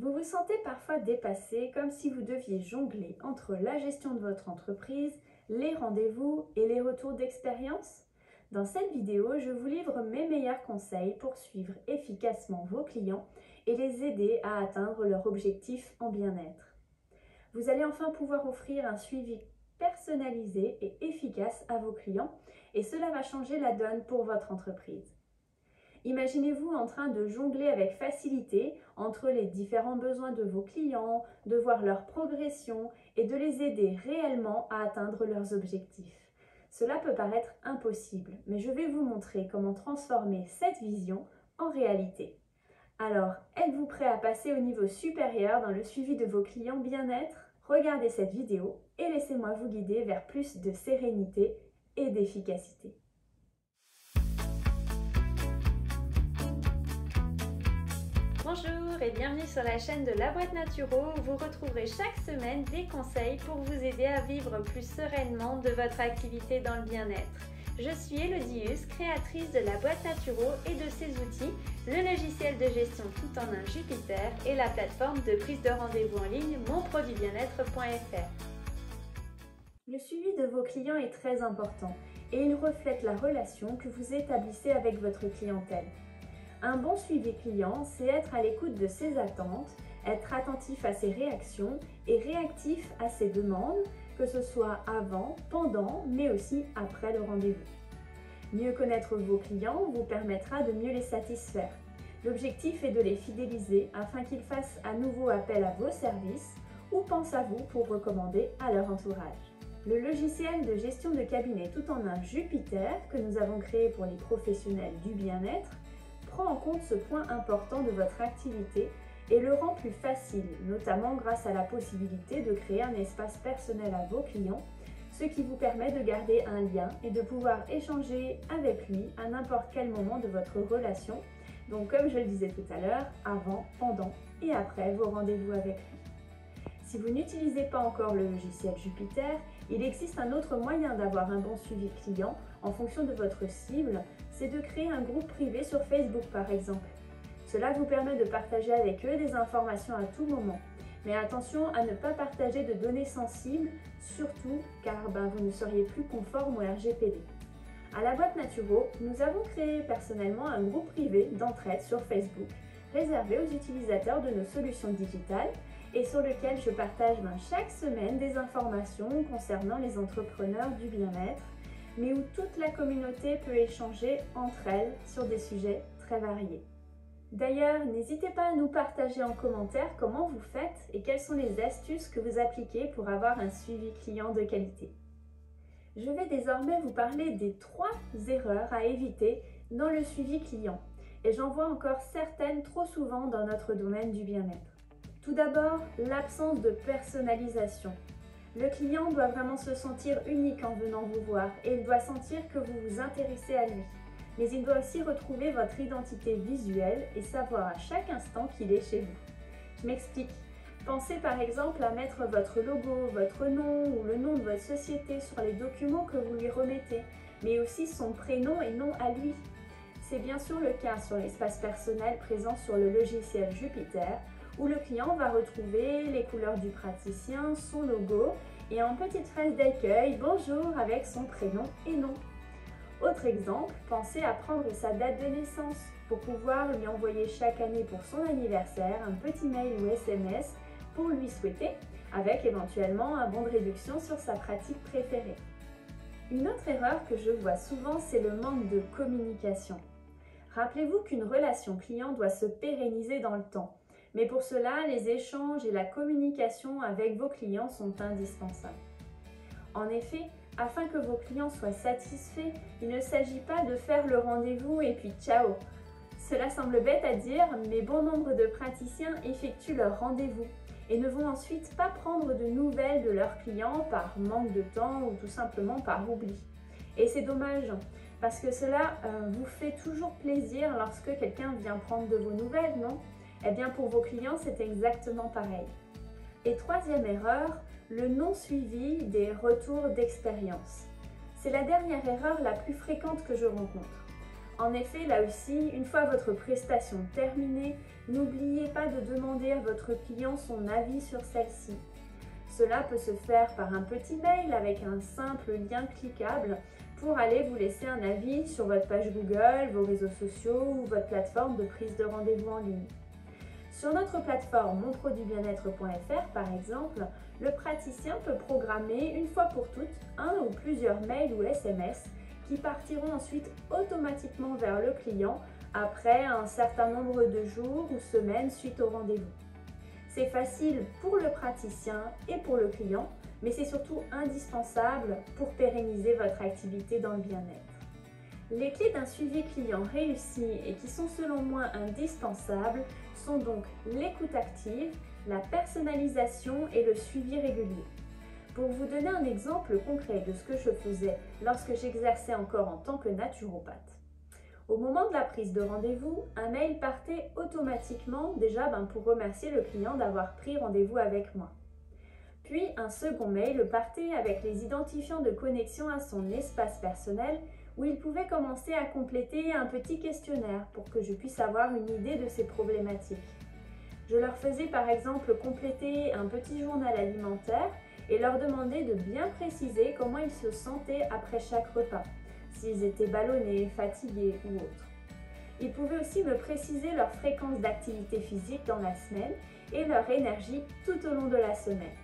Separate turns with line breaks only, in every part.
Vous vous sentez parfois dépassé, comme si vous deviez jongler entre la gestion de votre entreprise, les rendez-vous et les retours d'expérience? Dans cette vidéo, je vous livre mes meilleurs conseils pour suivre efficacement vos clients et les aider à atteindre leur objectif en bien-être. Vous allez enfin pouvoir offrir un suivi personnalisé et efficace à vos clients et cela va changer la donne pour votre entreprise. Imaginez-vous en train de jongler avec facilité entre les différents besoins de vos clients, de voir leur progression et de les aider réellement à atteindre leurs objectifs. Cela peut paraître impossible, mais je vais vous montrer comment transformer cette vision en réalité. Alors, êtes-vous prêt à passer au niveau supérieur dans le suivi de vos clients bien-être? Regardez cette vidéo et laissez-moi vous guider vers plus de sérénité et d'efficacité. Bonjour et bienvenue sur la chaîne de La Boîte Naturo où vous retrouverez chaque semaine des conseils pour vous aider à vivre plus sereinement de votre activité dans le bien-être. Je suis Elodie Hus, créatrice de La Boîte Naturo et de ses outils, le logiciel de gestion tout en un Jupiter et la plateforme de prise de rendez-vous en ligne monproduitbienêtre.fr. Le suivi de vos clients est très important et il reflète la relation que vous établissez avec votre clientèle. Un bon suivi client, c'est être à l'écoute de ses attentes, être attentif à ses réactions et réactif à ses demandes, que ce soit avant, pendant, mais aussi après le rendez-vous. Mieux connaître vos clients vous permettra de mieux les satisfaire. L'objectif est de les fidéliser afin qu'ils fassent à nouveau appel à vos services ou pensent à vous pour recommander à leur entourage. Le logiciel de gestion de cabinet tout en un Jupiter que nous avons créé pour les professionnels du bien-être prend en compte ce point important de votre activité et le rend plus facile, notamment grâce à la possibilité de créer un espace personnel à vos clients, ce qui vous permet de garder un lien et de pouvoir échanger avec lui à n'importe quel moment de votre relation, donc comme je le disais tout à l'heure, avant, pendant et après vos rendez-vous avec lui. Si vous n'utilisez pas encore le logiciel Jupiter, il existe un autre moyen d'avoir un bon suivi client en fonction de votre cible, c'est de créer un groupe privé sur Facebook par exemple. Cela vous permet de partager avec eux des informations à tout moment. Mais attention à ne pas partager de données sensibles, surtout car vous ne seriez plus conforme au RGPD. À La Boîte Naturo, nous avons créé personnellement un groupe privé d'entraide sur Facebook, réservé aux utilisateurs de nos solutions digitales et sur lequel je partage chaque semaine des informations concernant les entrepreneurs du bien-être, mais où toute la communauté peut échanger entre elles sur des sujets très variés. D'ailleurs, n'hésitez pas à nous partager en commentaire comment vous faites et quelles sont les astuces que vous appliquez pour avoir un suivi client de qualité. Je vais désormais vous parler des 3 erreurs à éviter dans le suivi client, et j'en vois encore certaines trop souvent dans notre domaine du bien-être. Tout d'abord, l'absence de personnalisation. Le client doit vraiment se sentir unique en venant vous voir et il doit sentir que vous vous intéressez à lui. Mais il doit aussi retrouver votre identité visuelle et savoir à chaque instant qu'il est chez vous. Je m'explique. Pensez par exemple à mettre votre logo, votre nom ou le nom de votre société sur les documents que vous lui remettez, mais aussi son prénom et nom à lui. C'est bien sûr le cas sur l'espace personnel présent sur le logiciel Jupiter, où le client va retrouver les couleurs du praticien, son logo et en petite phrase d'accueil, bonjour avec son prénom et nom. Autre exemple, pensez à prendre sa date de naissance pour pouvoir lui envoyer chaque année pour son anniversaire un petit mail ou SMS pour lui souhaiter, avec éventuellement un bon de réduction sur sa pratique préférée. Une autre erreur que je vois souvent, c'est le manque de communication. Rappelez-vous qu'une relation client doit se pérenniser dans le temps. Mais pour cela, les échanges et la communication avec vos clients sont indispensables. En effet, afin que vos clients soient satisfaits, il ne s'agit pas de faire le rendez-vous et puis ciao. Cela semble bête à dire, mais bon nombre de praticiens effectuent leur rendez-vous et ne vont ensuite pas prendre de nouvelles de leurs clients par manque de temps ou tout simplement par oubli. Et c'est dommage, parce que cela vous fait toujours plaisir lorsque quelqu'un vient prendre de vos nouvelles, non ? Eh bien pour vos clients, c'est exactement pareil. Et troisième erreur, le non-suivi des retours d'expérience. C'est la dernière erreur la plus fréquente que je rencontre. En effet, là aussi, une fois votre prestation terminée, n'oubliez pas de demander à votre client son avis sur celle-ci. Cela peut se faire par un petit mail avec un simple lien cliquable pour aller vous laisser un avis sur votre page Google, vos réseaux sociaux ou votre plateforme de prise de rendez-vous en ligne. Sur notre plateforme monproduitbienêtre.fr par exemple, le praticien peut programmer une fois pour toutes un ou plusieurs mails ou SMS qui partiront ensuite automatiquement vers le client après un certain nombre de jours ou semaines suite au rendez-vous. C'est facile pour le praticien et pour le client, mais c'est surtout indispensable pour pérenniser votre activité dans le bien-être. Les clés d'un suivi client réussi et qui sont selon moi indispensables sont donc l'écoute active, la personnalisation et le suivi régulier. Pour vous donner un exemple concret de ce que je faisais lorsque j'exerçais encore en tant que naturopathe. Au moment de la prise de rendez-vous, un mail partait automatiquement déjà pour remercier le client d'avoir pris rendez-vous avec moi. Puis un second mail partait avec les identifiants de connexion à son espace personnel où il pouvait commencer à compléter un petit questionnaire pour que je puisse avoir une idée de ses problématiques. Je leur faisais par exemple compléter un petit journal alimentaire et leur demander de bien préciser comment ils se sentaient après chaque repas, s'ils étaient ballonnés, fatigués ou autres. Ils pouvaient aussi me préciser leur fréquence d'activité physique dans la semaine et leur énergie tout au long de la semaine.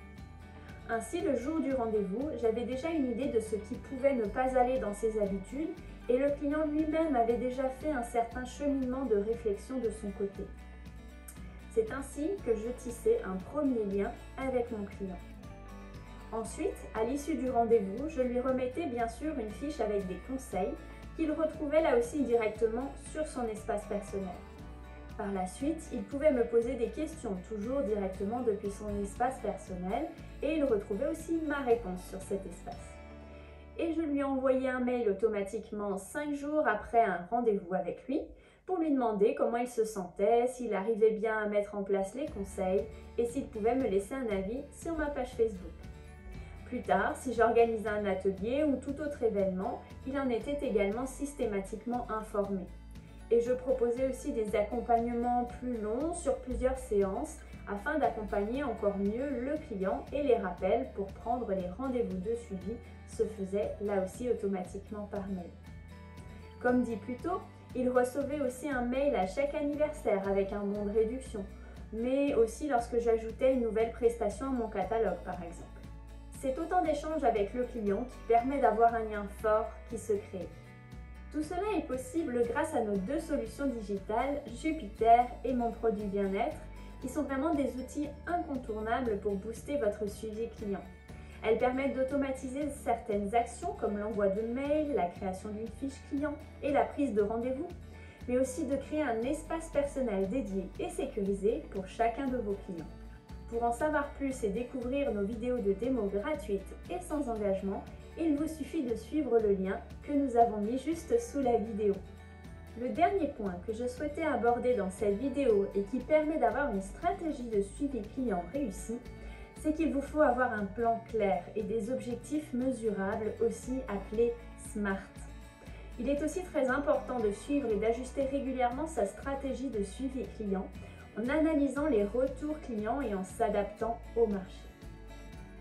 Ainsi, le jour du rendez-vous, j'avais déjà une idée de ce qui pouvait ne pas aller dans ses habitudes et le client lui-même avait déjà fait un certain cheminement de réflexion de son côté. C'est ainsi que je tissais un premier lien avec mon client. Ensuite, à l'issue du rendez-vous, je lui remettais bien sûr une fiche avec des conseils qu'il retrouvait là aussi directement sur son espace personnel. Par la suite, il pouvait me poser des questions toujours directement depuis son espace personnel et il retrouvait aussi ma réponse sur cet espace. Et je lui envoyais un mail automatiquement 5 jours après un rendez-vous avec lui pour lui demander comment il se sentait, s'il arrivait bien à mettre en place les conseils et s'il pouvait me laisser un avis sur ma page Facebook. Plus tard, si j'organisais un atelier ou tout autre événement, il en était également systématiquement informé. Et je proposais aussi des accompagnements plus longs sur plusieurs séances afin d'accompagner encore mieux le client et les rappels pour prendre les rendez-vous de suivi se faisaient là aussi automatiquement par mail. Comme dit plus tôt, il recevait aussi un mail à chaque anniversaire avec un bon de réduction, mais aussi lorsque j'ajoutais une nouvelle prestation à mon catalogue par exemple. C'est autant d'échanges avec le client qui permet d'avoir un lien fort qui se crée. Tout cela est possible grâce à nos 2 solutions digitales, Jupiter et Mon Produit Bien-être, qui sont vraiment des outils incontournables pour booster votre suivi client. Elles permettent d'automatiser certaines actions comme l'envoi de mails, la création d'une fiche client et la prise de rendez-vous, mais aussi de créer un espace personnel dédié et sécurisé pour chacun de vos clients. Pour en savoir plus et découvrir nos vidéos de démo gratuites et sans engagement, il vous suffit de suivre le lien que nous avons mis juste sous la vidéo. Le dernier point que je souhaitais aborder dans cette vidéo et qui permet d'avoir une stratégie de suivi client réussie, c'est qu'il vous faut avoir un plan clair et des objectifs mesurables aussi appelés SMART. Il est aussi très important de suivre et d'ajuster régulièrement sa stratégie de suivi client en analysant les retours clients et en s'adaptant au marché.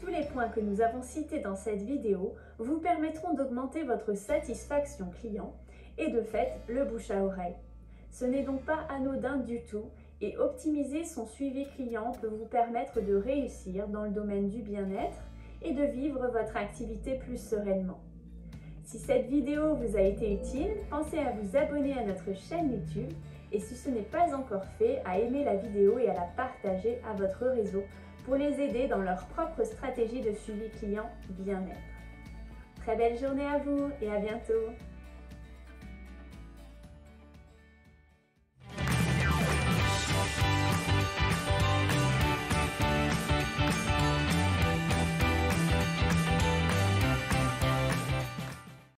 Tous les points que nous avons cités dans cette vidéo vous permettront d'augmenter votre satisfaction client et de fait le bouche à oreille. Ce n'est donc pas anodin du tout et optimiser son suivi client peut vous permettre de réussir dans le domaine du bien-être et de vivre votre activité plus sereinement. Si cette vidéo vous a été utile, pensez à vous abonner à notre chaîne YouTube et si ce n'est pas encore fait, à aimer la vidéo et à la partager à votre réseau pour les aider dans leur propre stratégie de suivi client bien-être. Très belle journée à vous et à bientôt!